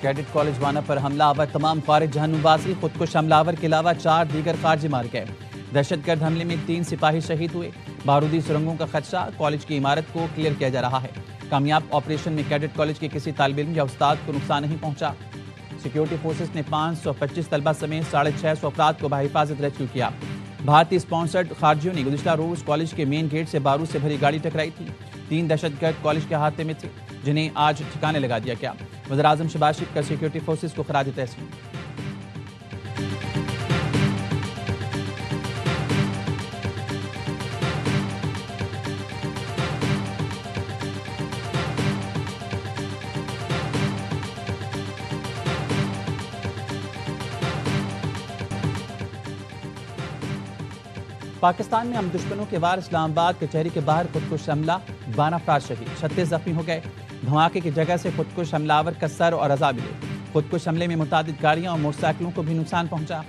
Cadet college वाना पर हमलावर तमाम खारिज जहन्नुमबाजी, खुदकुश हमलावर के अलावा 4 दीगर खारजी मार गए। दहशतगर्द हमले में 3 सिपाही शहीद हुए। बारूदी सुरंगों का खदशा, कॉलेज की इमारत को क्लियर किया जा रहा है। कामयाब ऑपरेशन में कैडेट कॉलेज के किसी तालिब इल्म या उस्ताद को नुकसान नहीं पहुंचा। सिक्योरिटी फोर्सेस ने 525 तलबा समेत 650 अफराद को बाहिफाजत रेस्क्यू किया। भारतीय स्पॉन्सर्ड खारजियों ने गुज़िश्ता रोज कॉलेज के मेन गेट से बारूद से भरी गाड़ी टकराई थी। 3 दहशतगर्द कॉलेज के अहाते में थे, जिन्हें आज ठिकाने लगा दिया गया। वज़ीर आज़म शहबाज शरीफ का सिक्योरिटी फोर्सेस को खराज तहसीन। पाकिस्तान में हम दुश्मनों के वार इस्लामाबाद कचहरी के बाहर खुदकुश हमला, 12 अफराद शहीद, 36 जख्मी हो गए। धमाके की जगह से खुदकुश हमलावर का सर और अज़ा मिले। खुदकुश हमले में मुतादिद गाड़ियां और मोटरसाइकिलों को भी नुकसान पहुंचा।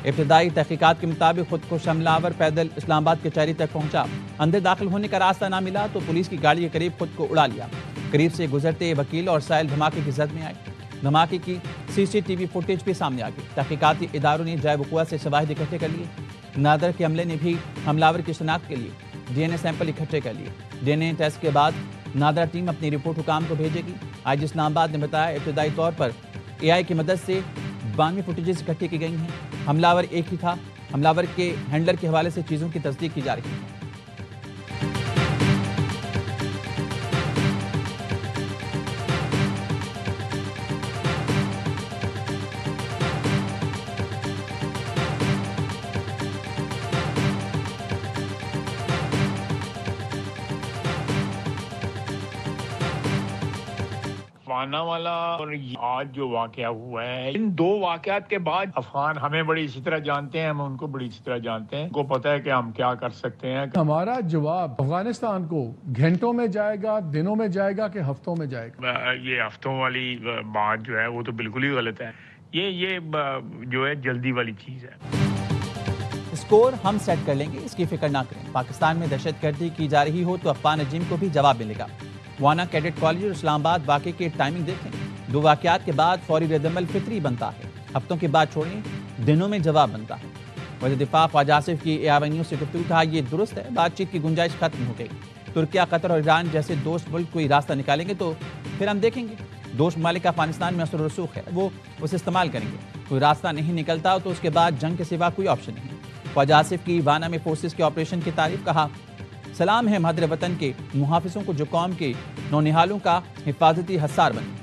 इब्तदाई तहकीकात के मुताबिक खुदकुश हमलावर पैदल इस्लामाबाद कचहरी तक पहुंचा। अंदर दाखिल होने का रास्ता ना मिला तो पुलिस की गाड़ी के करीब खुद को उड़ा लिया। करीब से गुजरते वकील और साहिल धमाके की जद में आए। धमाके की CCTV फुटेज भी सामने आ गई। तहकीकाती इदारों ने जाए वक़ुआ से शवाहिद इकट्ठे कर लिए। नादर के अमले ने भी हमलावर की शनाख्त के लिए DNA सैंपल इकट्ठे कर लिए। DNA टेस्ट के बाद नादरा टीम अपनी रिपोर्ट हुकाम को भेजेगी। आज इस्लामाबाद ने बताया इब्तदाई तौर पर AI की मदद से 92 फुटेजेस इकट्ठी की गई हैं। हमलावर एक ही था। हमलावर के हैंडलर के हवाले से चीज़ों की तस्दीक की जा रही है। वाना वाला और आज जो वाकया हुआ है, इन 2 वाकयात के बाद अफगान हमें बड़ी अच्छी तरह जानते हैं, हम उनको बड़ी अच्छी तरह जानते हैं। उनको पता है कि हम क्या कर सकते हैं। हमारा जवाब अफगानिस्तान को घंटों में जाएगा, दिनों में जाएगा कि हफ्तों में जाएगा। ये हफ्तों वाली बात जो है वो तो बिल्कुल ही गलत है। ये जो है जल्दी वाली चीज है। स्कोर हम सेट कर लेंगे, इसकी फिक्र ना करें। पाकिस्तान में दहशतगर्दी की जा रही हो तो अफगान रजीम को भी जवाब मिलेगा। वाना कैडेट कॉलेज और इस्लामाबाद वाक़े की टाइमिंग देखें। 2 वाक़यात के बाद फौरी रद्दअमल फितरी बनता है। हफ्तों के बाद छोड़िए, दिनों में जवाब बनता है। वज़ीर दिफा ख्वाजा आसिफ की AIR न्यूज़ से गुफ्तगू कहा, ये दुरुस्त है, बातचीत की गुंजाइश खत्म हो गई। तुर्किया, कतर और ईरान जैसे दोस्त मुल्क कोई रास्ता निकालेंगे तो फिर हम देखेंगे। दोस्त ममालिक का अफगानिस्तान में असर रसूख है, वो उसे इस्तेमाल करेंगे। कोई रास्ता नहीं निकलता तो उसके बाद जंग के सिवा कोई ऑप्शन नहीं। ख्वाजा आसिफ की वाना में फोर्सेस के ऑपरेशन की तारीफ, कहा, सलाम है मादर वतन के मुहाफिजों को जो कौम के नौनिहालों का हिफाजती हसार बने।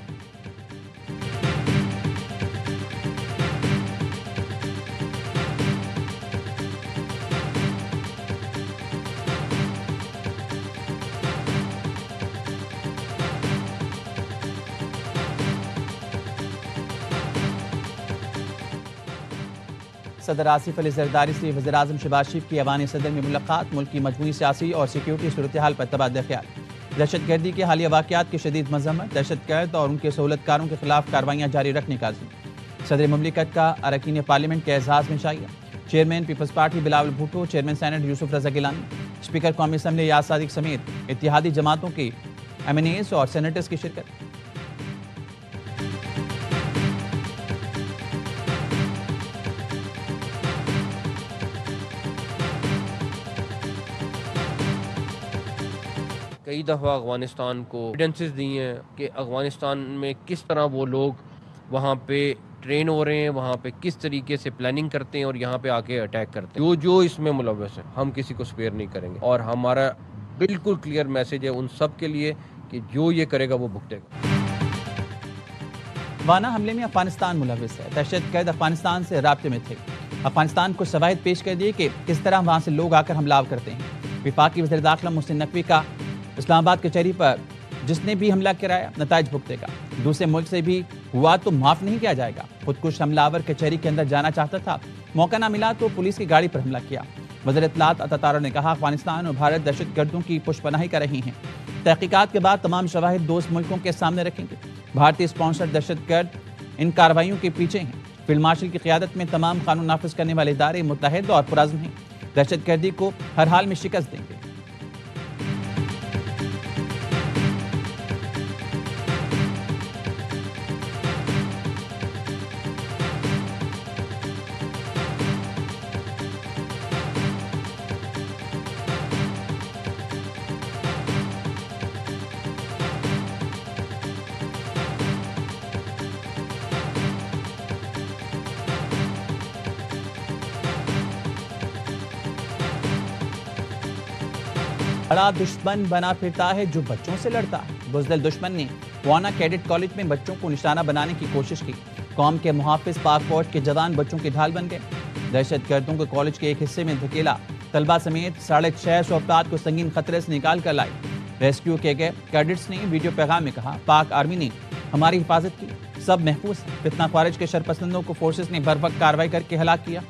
सदर आसिफ अली जरदारी से वज़ीर आज़म शहबाज शरीफ की ऐवान सदर में मुलाकात, मुल्क की मजमूई सियासी और सिक्योरिटी सूरत हाल पर तबादला ख्याल। दहशतगर्दी के हालिया वाक़यात की शदीद मज़म्मत, दहशतगर्द और उनके सहूलतकारों के खिलाफ कार्रवाइयाँ जारी रखने का अज़्म। सदर मुमलिकत का अरकान पार्लियामेंट के एजाज़ में शाइया। Chairman Peoples Party Bilawal Bhutto, chairman senate Yusuf Raza Gilani, speaker कौमी असम्बली याद सादिक समेत इत्तेहादी जमातों के MNAs और सेनेटर्स की शिरकत। कई दफ़ा अफ़गानिस्तान को एविडेंसेस दी हैं कि अफ़गानिस्तान में किस तरह वो लोग वहाँ पे ट्रेन हो रहे हैं, वहाँ पे किस तरीके से प्लानिंग करते हैं और यहाँ पे आके अटैक करते हैं। जो इसमें मुलव्वस है, हम किसी को स्पेयर नहीं करेंगे। और हमारा बिल्कुल क्लियर मैसेज है उन सब के लिए कि जो ये करेगा वो भुगतेगा। वाना हमले में अफगानिस्तान मुलव्वस है। दहशतगर्द अफगानिस्तान से राब्ते में थे। अफगानिस्तान को शवाहिद पेश कर दिए कि किस तरह वहाँ से लोग आकर हमलावर करते हैं। वफाकी वज़ीर दाखिला मोहसिन नकवी का इस्लामाबाद कचहरी पर जिसने भी हमला कराया नताइज भुगतेगा। दूसरे मुल्क से भी हुआ तो माफ नहीं किया जाएगा। खुदकुश हमलावर कचहरी के अंदर जाना चाहता था, मौका ना मिला तो पुलिस की गाड़ी पर हमला किया। वज़ीर इत्तलात अता तारा ने कहा, अफगानिस्तान और भारत दहशतगर्दों की पुष्पनाही कर रही हैं। तहकीकात के बाद तमाम शवाहिद दोस्त मुल्कों के सामने रखेंगे। भारतीय स्पॉन्सर्ड दहशतगर्द इन कार्रवाइयों के पीछे हैं। फील्ड मार्शल की क़यादत में तमाम कानून नाफिज करने वाले इदारे मुत्तहिद और पुरअज़्म हैं। दहशतगर्दी को हर हाल में शिकस्त देंगे। बड़ा दुश्मन बना फिरता है जो बच्चों से लड़ता है। बुज़दिल दुश्मन ने वाना कैडेट कॉलेज में बच्चों को निशाना बनाने की कोशिश की। कौम के मुहाफिज पाक फौज के जवान बच्चों की ढाल बन गए। दहशतगर्दों को कॉलेज के एक हिस्से में धकेला। तलबा समेत 650 अफराद को संगीन खतरे से निकाल कर लाई। रेस्क्यू किए गए कैडेट्स ने वीडियो पैगाम में कहा, पाक आर्मी ने हमारी हिफाजत की, सब महफूज है। फितना खारिज के शरपसंदों को फोर्सेस ने बर वक्त कार्रवाई करके हलाक किया।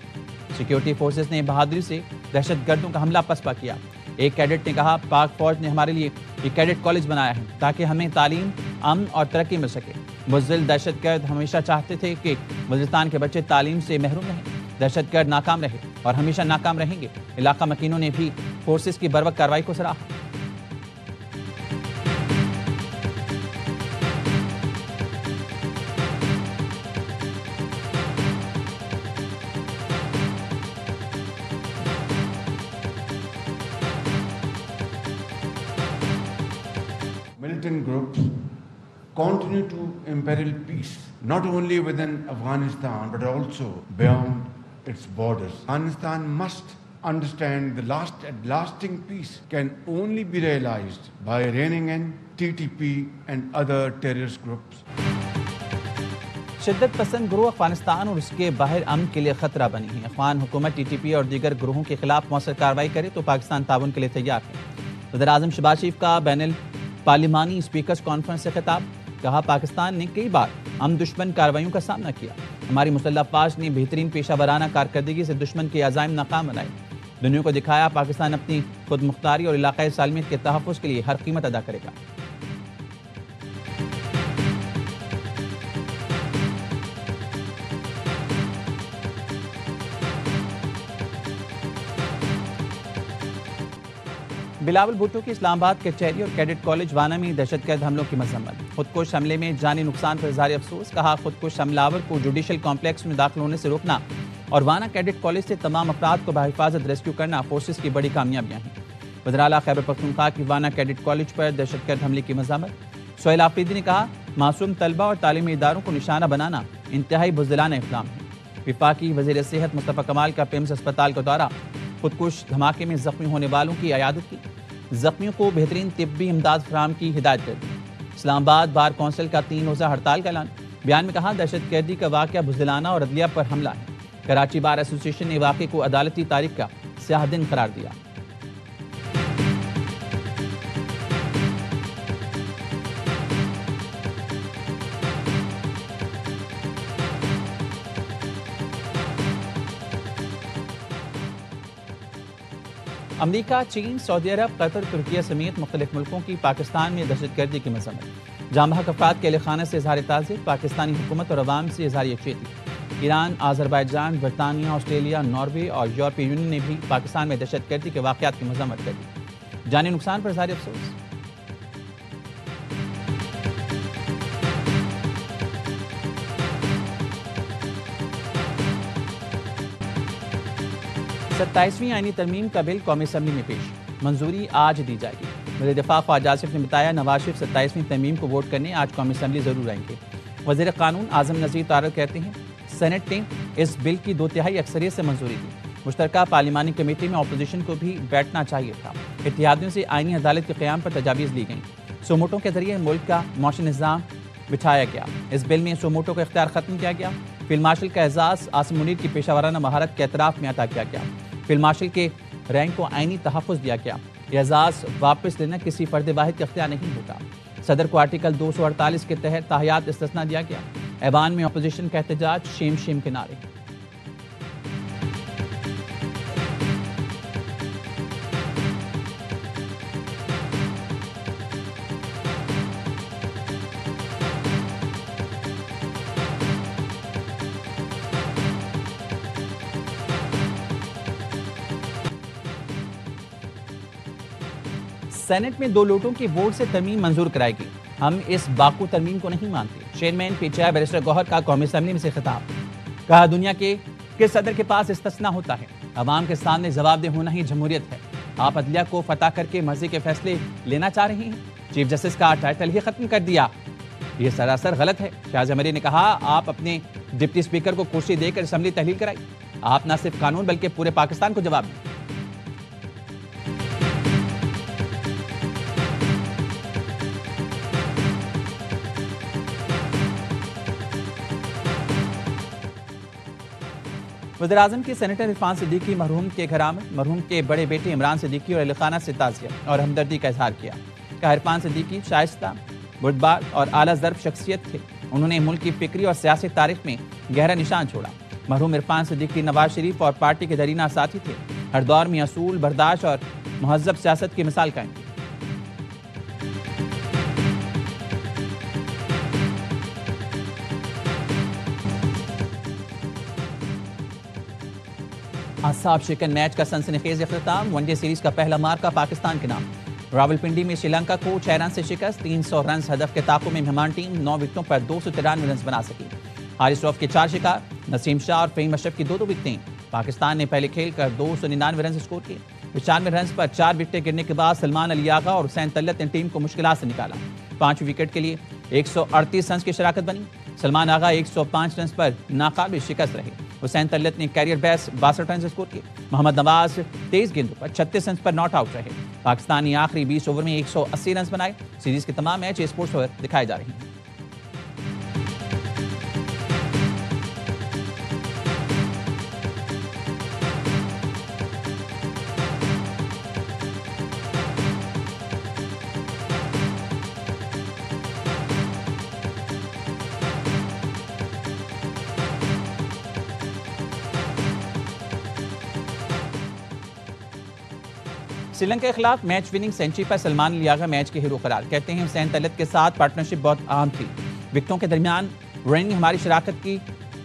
सिक्योरिटी फोर्सेस ने बहादुरी से दहशतगर्दों का हमला पसपा किया। एक कैडेट ने कहा, पाक फौज ने हमारे लिए ये कैडेट कॉलेज बनाया है ताकि हमें तालीम, अमन और तरक्की मिल सके। बुज़दिल दहशतगर्द हमेशा चाहते थे कि बलूचिस्तान के बच्चे तालीम से महरूम रहें। दहशतगर्द नाकाम रहे और हमेशा नाकाम रहेंगे। इलाका मकीनों ने भी फोर्सेस की बरवक्त कार्रवाई को सराहा। Militant groups continue to imperil peace, not only within Afghanistan but also beyond its borders. Afghanistan must understand the lasting peace can only be realized by reining in TTP and other terrorist groups. शिद्दत पसंद ग्रोह अफगानिस्तान और उसके बाहर अमन के लिए खतरा बनी है। अफगान हुकूमत टीटीपी और दीगर ग्रोहों के खिलाफ मौसर कार्रवाई करे तो पाकिस्तान ताउन के लिए तैयार है। वज़ीर आज़म शहबाज शरीफ का बैनुल पार्लिमानी स्पीकर्स कॉन्फ्रेंस से खिताब, कहा पाकिस्तान ने कई बार हम दुश्मन कार्रवाइयों का सामना किया। हमारी मुसल्लह अफवाज ने बेहतरीन पेशा वराना कारकर्दगी से दुश्मन के अज़ाइम नाकाम बनाए। दुनिया को दिखाया पाकिस्तान अपनी खुद मुख्तारी और इलाकाई सालमियत के तहफ़्फ़ुज़ के लिए हर कीमत अदा करेगा। बिलावल भुट्टो की इस्लामाबाद कचहरी और कैडेट कॉलेज वाना में दहशतगर्द हमलों की मजम्मत। खुदकुश हमले में जानी नुकसान पर इज़हार अफसोस, कहा खुदकुश हमलावर को जुडिशल कॉम्प्लेक्स में दाखिल होने से रोकना और वाना कैडेट कॉलेज से तमाम अफराद को बाहिफाजत रेस्क्यू करना फोर्सेस की बड़ी कामयाबियां हैं। वज़ीर आला खैबर पख्तूनख्वा की वाना कैडेट कॉलेज पर दहशतगर्द हमले की मजम्मत। सोहेल आफरीदी ने कहा, मासूम तलबा और तालीमी इदारों को निशाना बनाना इंतहाई बुज़दिलाना इक़दाम है। वफाकी वज़ीर सेहत मुस्तफ़ा कमाल का पिम्स अस्पताल का दौरा, खुदकुश धमाके में जख्मी होने वालों की अयादत की, जख्मियों को बेहतरीन तिब्बी इमदाद फराहम की हिदायत कर दी। इस्लामाबाद बार कौंसिल का 3 रोज़ा हड़ताल का ऐलान। बयान में कहा, दहशतगर्दी का वाक़या बुज़दिलाना और अदलिया पर हमला है। कराची बार एसोसिएशन ने वाक़े को अदालती तारीख का स्याह दिन करार दिया। अमरीका, चीन, सऊदी अरब, कतर, तुर्किया समेत मुख्तलिफ मुल्कों की पाकिस्तान में दहशतगर्दी की मजम्मत। जामबहक अफराद के अहल से इज़हार ताज़ियत, पाकिस्तानी हुकूमत और अवाम से इज़हार यकजहती। ईरान, आज़रबाईजान, बरतानिया, ऑस्ट्रेलिया, नॉर्वे और यूरोपीय यूनियन ने भी पाकिस्तान में दहशतगर्दी के वाक़यात की मजम्मत कर दी। जानी नुकसान पर इज़हार अफसोस। 27वीं आईनी तरमीम का बिल कौमी असम्बली में पेश, मंजूरी आज दी जाएगी। वज़ीर दिफा ख्वाजा आसिफ ने बताया, नवाज शरीफ 27वीं तरमीम को वोट करने आज कौमी असम्बली जरूर आएंगे। वज़ीर कानून आज़म नज़ीर तारक कहते हैं, सेनेट ने इस बिल की 2/3 अक्सरियत से मंजूरी दी। मुश्तरका पार्लिमानी कमेटी में अपोजिशन को भी बैठना चाहिए था। इत्तेहादियों से आईनी अदालत के क़याम पर तजावीज़ ली गई। सोमोटो के जरिए मुल्क का मौशी निज़ाम बिछाया गया। इस बिल में सोमोटो का इख्तियार खत्म किया गया। फील्ड मार्शल का एजाज़ आसिम मुनीर की पेशावराना महारत के एतराफ़ में अता किया गया। फील्ड मार्शल के रैंक को आईनी तहफ़्फ़ुज़ दिया गया। एजाज़ वापस लेना किसी फ़र्द वाहिद का इख्तियार नहीं होगा। सदर को आर्टिकल 248 के तहत ताहियात इस्तिस्ना दिया गया। ऐवान में अपोजिशन का एहतजाज, शेम शेम के नारे। सेनेट में 2 लोटों के वोट से तरमीम मंजूर कराएगी। हम इस बाकू तरमीम को नहीं मानते। चेयरमैन पीटीआई बैरिस्टर गौहर का कौमी असम्बली में से खिताब, कहा दुनिया के किस सदर के पास इस्तिस्ना होता है। अवाम के सामने जवाबदेह होना ही जमहूरियत है। आप अदलिया को फतह करके मर्जी के फैसले लेना चाह रहे हैं। चीफ जस्टिस का टाइटल ही खत्म कर दिया, ये सरासर गलत है। शाहजहां मरी ने कहा, आप अपने डिप्टी स्पीकर को कुर्सी देकर असम्बली तहलील कराई। आप न सिर्फ कानून बल्कि पूरे पाकिस्तान को जवाब दें। वज़ीर-ए-आज़म की सेनेटर इरफान सिद्दीकी मरहूम के घर आमद, मरहूम के बड़े बेटे इमरान सिद्दीकी और अहलखाना से ताज़ियत और हमदर्दी का इजहार किया। कहा इरफान सिद्दीकी शाइस्ता, बुर्दबार और आला ज़र्फ शख्सियत थे। उन्होंने मुल्क की फिक्री और सियासी तारीख में गहरा निशान छोड़ा। मरहूम इरफान सिद्दीकी नवाज शरीफ और पार्टी के दरीना साथी थे। हर दौर में असूल, बर्दाश्त और महज़्ज़ब सियासत की मिसाल कायम की। आसाब शिकन मैच का सनसनीखेज इख्तिताम, वनडे सीरीज का पहला मार्का पाकिस्तान के नाम। रावलपिंडी में श्रीलंका को 6 रन से शिकस्त, 300 रन हदफ के ताक़ु में मेहमान टीम 9 विकेटों पर 293 रन बना सकी। हारिस रऊफ के 4 शिकार, नसीम शाह और फ़हीम अशरफ की 2 विकेटें। पाकिस्तान ने पहले खेल कर 299 रन स्कोर किए। 95 रन पर 4 विकेटें गिरने के बाद सलमान अली आगा और हुसैन तल्लत ने टीम को मुश्किलात से निकाला। 5 विकेट के लिए 138 रन की शराकत बनी। सलमान आगा 105 रन पर नाकाबिल शिकस्त रहे। हुसैन तल्लत ने कैरियर बेस्ट 62 रन स्कोर किए। मोहम्मद नवाज 23 गेंदों पर 36 रन पर नॉट आउट रहे। पाकिस्तान ने आखिरी 20 ओवर में 180 रन बनाए। सीरीज के तमाम मैच स्पोर्ट्स पर दिखाए जा रहे हैं। श्रीलंका के खिलाफ मैच विनिंग सेंचुरी पर सलमान अली आगा मैच के हीरो करार। कहते हैं हुसैन तल्लत के साथ पार्टनरशिप बहुत अहम थी। विकेटों के दरमियान रनिंग हमारी शराकत की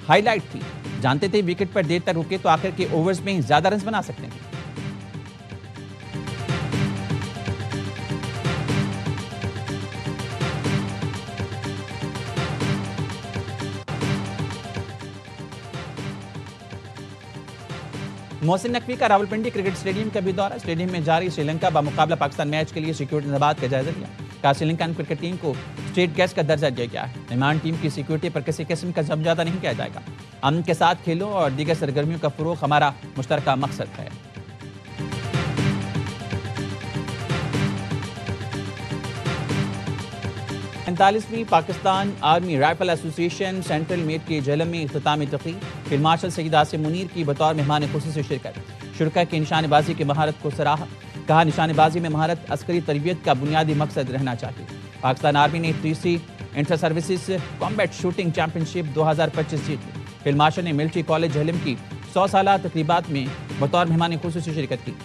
हाईलाइट थी। जानते थे विकेट पर देर तक रुके तो आखिर के ओवर्स में ज्यादा रन बना सकते हैं। मोहसिन नकवी का रावलपिंडी क्रिकेट स्टेडियम का भी दौरा। स्टेडियम में जारी श्रीलंका बामुकाबला पाकिस्तान मैच के लिए सिक्योरिटी इंतजामात का जायजा लिया। कहा श्रीलंकन क्रिकेट टीम को स्टेट गेस्ट का दर्जा दिया गया है। मेहमान टीम की सिक्योरिटी पर किसी किस्म का समझौता नहीं किया जाएगा। अमन के साथ खेलों और दीगर सरगर्मियों का फरोग हमारा मुश्तरका मकसद है। पैंतालीसवीं Pakistan army rifle association central meet के झेलम में इख्तितामी तकरीब। फील्ड मार्शल सईद आसिम मुनीर की बतौर मेहमान खुसूसी शिरकत। शुरका की निशानेबाजी की महारत को सराहा। कहा निशानेबाजी में महारत अस्करी तरबियत का बुनियादी मकसद रहना चाहिए। पाकिस्तान आर्मी ने तीसरी inter services combat shooting championship 2025 जीत ली। फील्ड मार्शल ने मिलिट्री कॉलेज झेलम की 100 साला तकरीबात में बतौर मेहमान खुसूसी शिरकत की।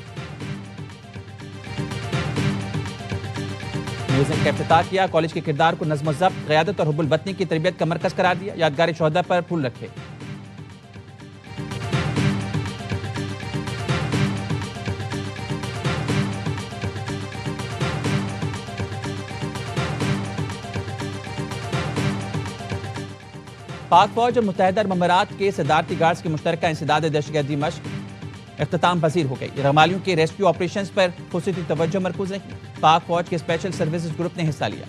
म्यूजियम का इफ्तिताह किया। कॉलेज के किरदार को नज़्म ज़ब्त, क़यादत और हुब्बुल वतनी की तरबियत का मरकज करार दिया। यादगार शोहदा पर फूल रखे। पाक फौज और मुत्तहिदा अरब अमीरात के सदारती गार्ड्स की मुश्तरका इंसदाद दहशतगर्दी मशक इख्तिताम पजीर हो गई। रमालियों के रेस्क्यू ऑपरेशंस पर खुसूसी तवज्जो मरकूज रही। पाक फौज के स्पेशल सर्विसेज ग्रुप ने हिस्सा लिया।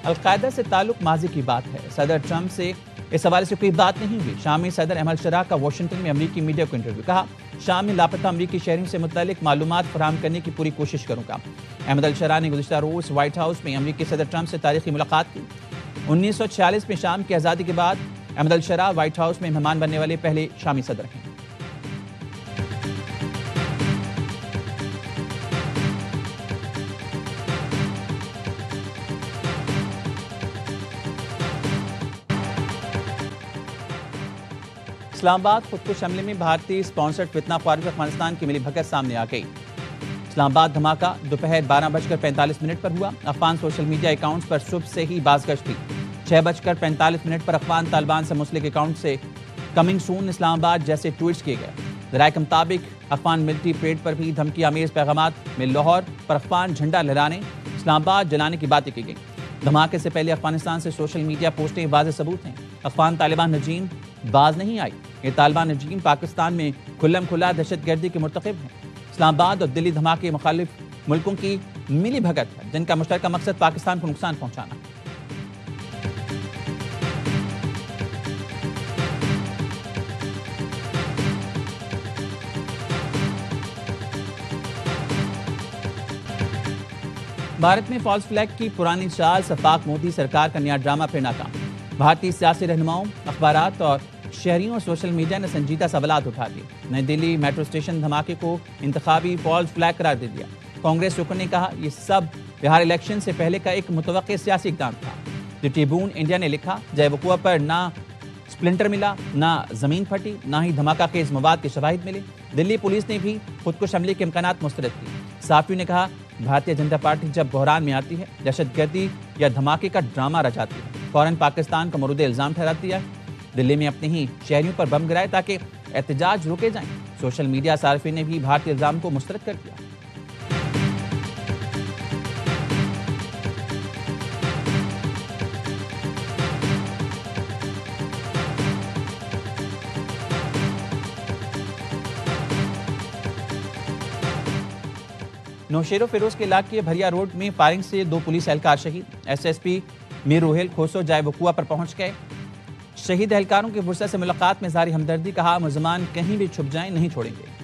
अलकायदा से ताल्लुक माजी की बात है। सदर ट्रंप से इस हवाले से कोई बात नहीं हुई। शामी सदर अहमद शरा का वाशिंगटन में अमरीकी मीडिया को इंटरव्यू। कहा शाम में लापता अमरीकी शहरियों से मुतालिक मालूमात फराहम करने की पूरी कोशिश करूंगा। अहमद अल शरा ने गुज़िश्ता रोज़ व्हाइट हाउस में अमरीकी सदर ट्रंप से तारीखी मुलाकात की। 1946 में शाम की आज़ादी के बाद अहमद अल शरा व्हाइट हाउस में मेहमान बनने वाले पहले शामी सदर हैं। इस्लामाबाद खुदकुश हमले में भारतीय स्पॉन्सर्ड फितना ख्वारिज अफगानिस्तान की मिली भगत सामने आ गई। इस्लामाबाद धमाका दोपहर 12:45 पर हुआ। अफगान सोशल मीडिया अकाउंट्स पर सुबह से ही बाज़गश्त थी। 6:45 पर अफगान तालिबान से मुंसलिक अकाउंट से कमिंग सून इस्लामाबाद जैसे ट्वीट्स किए गए। ज़राए के मुताबिक अफगान मिलिट्री परेड पर भी धमकी आमेज पैगामात में लाहौर पर अफगान झंडा लहराने, इस्लामाबाद जलाने की बातें की गई। धमाके से पहले अफगानिस्तान से सोशल मीडिया पोस्टें वाज़ेह सबूत हैं। अफगान तालिबान रजीम बाज नहीं आई। ये तालिबान रजीम पाकिस्तान में खुल्लम खुला दहशतगर्दी के मुर्तकिब हैं। इस्लामाबाद और दिल्ली धमाके मुखालिफ मुल्कों की मिली भगत है, जिनका मुश्तरका मकसद पाकिस्तान को नुकसान पहुंचाना है। भारत में फॉल्स फ्लैग की पुरानी चाल सफाक मोदी सरकार का नया ड्रामा फिर नाकाम। भारतीय सियासी रहनुमाओं, अखबारात और शहरियों और सोशल मीडिया ने संजीदा सवालात उठा दिए। नई दिल्ली मेट्रो स्टेशन धमाके को इंतखाबी फॉल्स फ्लैग करार दे दिया। कांग्रेस रुकन ने कहा, ये सब बिहार इलेक्शन से पहले का एक मुतवक्किर सियासी इक़दाम था। द ट्रिब्यून इंडिया ने लिखा, जय वक़ुआ पर ना स्प्लिंटर मिला, ना जमीन फटी, ना ही धमाका खेज मवाद के शवाहिद मिले। दिल्ली पुलिस ने भी खुदकुश हमले के इम्कानात मुस्तरद किए। साफियों ने कहा, भारतीय जनता पार्टी जब बहरान में आती है, दहशतगर्दी या धमाके का ड्रामा रचाती है, फौरन पाकिस्तान का मरूद इल्जाम ठहराती है। दिल्ली में अपने ही शहरियों पर बम गिराए ताकि एहतजाज रोके जाएं। सोशल मीडिया सार्फिन ने भी भारतीय इल्जाम को मुस्तरद कर दिया। नौशेरो फिरोज के इलाके भरिया रोड में फायरिंग से 2 पुलिस एहलकार शहीद। एसएसपी मीर रोहेल खोसो जय वक़ुआ पर पहुंच गए। शहीद एहलकारों की फुर्सत से मुलाकात में जारी हमदर्दी, कहा, मुलजमान कहीं भी छुप जाएं, नहीं छोड़ेंगे।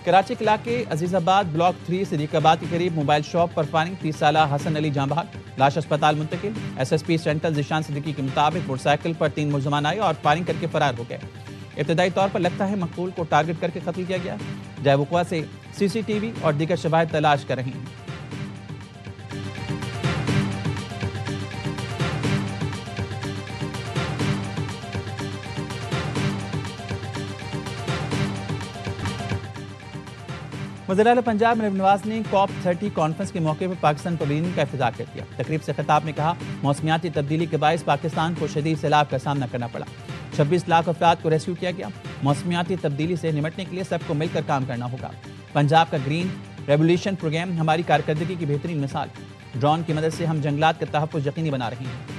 कराची के इलाके अजीजाबाद ब्लॉक 3 सिद्दीकाबाद के करीब मोबाइल शॉप पर फायरिंग, 30 साला हसन अली जाँ बहक, लाश अस्पताल मुंतकिल। एसएसपी सेंट्रल जिशान सिद्दीकी के मुताबिक मोटरसाइकिल पर 3 मुलजमान आए और फायरिंग करके फरार हो गए। इब्तदाई तौर पर लगता है मकतूल को टारगेट करके कत्ल किया गया। जय वक़ुआ से सीसीटीवी और दीगर शवाहिद तलाश कर रही हैं। वज़ीर-ए-आला पंजाब नवाब नवाज ने COP30 कॉन्फ्रेंस के मौके पर पाकिस्तान पवेलियन का इफ्तिताह कर दिया। तकरीब से खिताब में कहा, मौसमियाती तब्दीली के बायस पाकिस्तान को शदीद सैलाब का सामना करना पड़ा। 26 लाख अफराद को रेस्क्यू किया गया। मौसमियाती तब्दीली से निपटने के लिए सबको मिलकर काम करना होगा। पंजाब का ग्रीन रेवोल्यूशन प्रोग्राम हमारी कारकर्दगी की बेहतरीन मिसाल। ड्रोन की मदद से हम जंगलात का तहफ़्फ़ुज़ यकीनी बना रहे हैं।